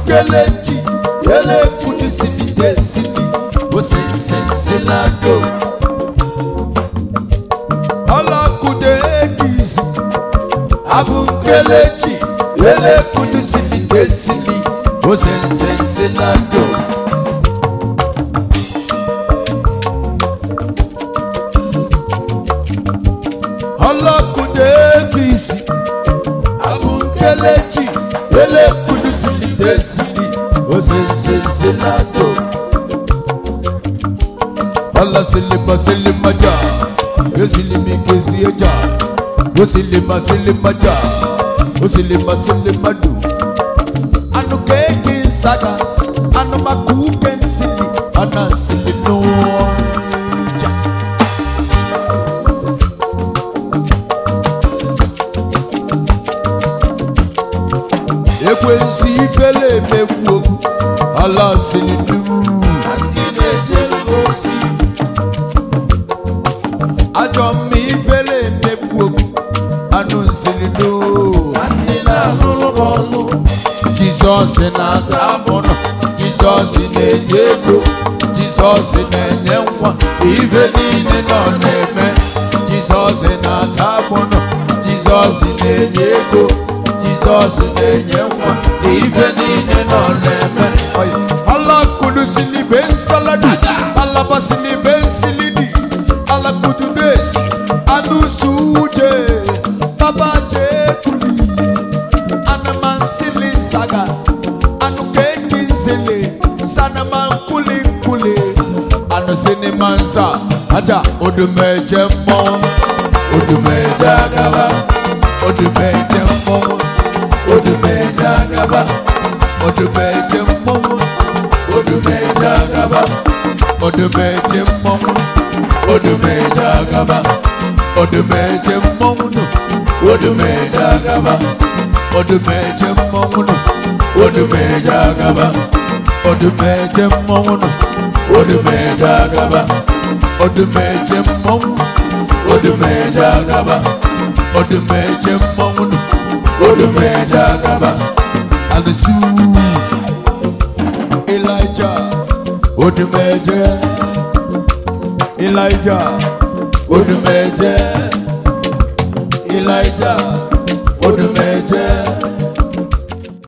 kelechi ele fudu sili desili osensenselado ala kude gizi abu kelechi ele fudu sili desili osensenselado ala kude gizi abu kelechi ele fudu sili desili osensenselado Allah silima silima ja, yo silimi kesi ja, yo silima silima ja, yo silima silima du. Anu keki sada, anu maku kensili, ana silino ja. Ekwensi fele meku, Allah silinu. Ajomi fele meku anunzilido anina lulubolu Jesus na tabono Jesus na-enyego Jesus na-enyenwa ife niile nọ na-eme Jesus na tabono Jesus na-enyego Jesus na-enyenwa ife niile nọ na-eme Allah kudusili ben saladi Allah basili ben silidi Allah kududesi anu suje baba je kuli anaman silin saga anu keki zele sanaman kulin kule anu sini mansa aja odumeje mo odumeje agaba odumeje mo odumeje agaba odumeje mo odumeje agaba odumeje mo odumeje agaba odumeje momuno odumeje agaba odumeje momuno odumeje agaba odumeje momuno odumeje agaba odumeje momuno odumeje agaba odumeje momuno odumeje agaba alisu Elijah odumeje Elijah odumeje Elijah odumeje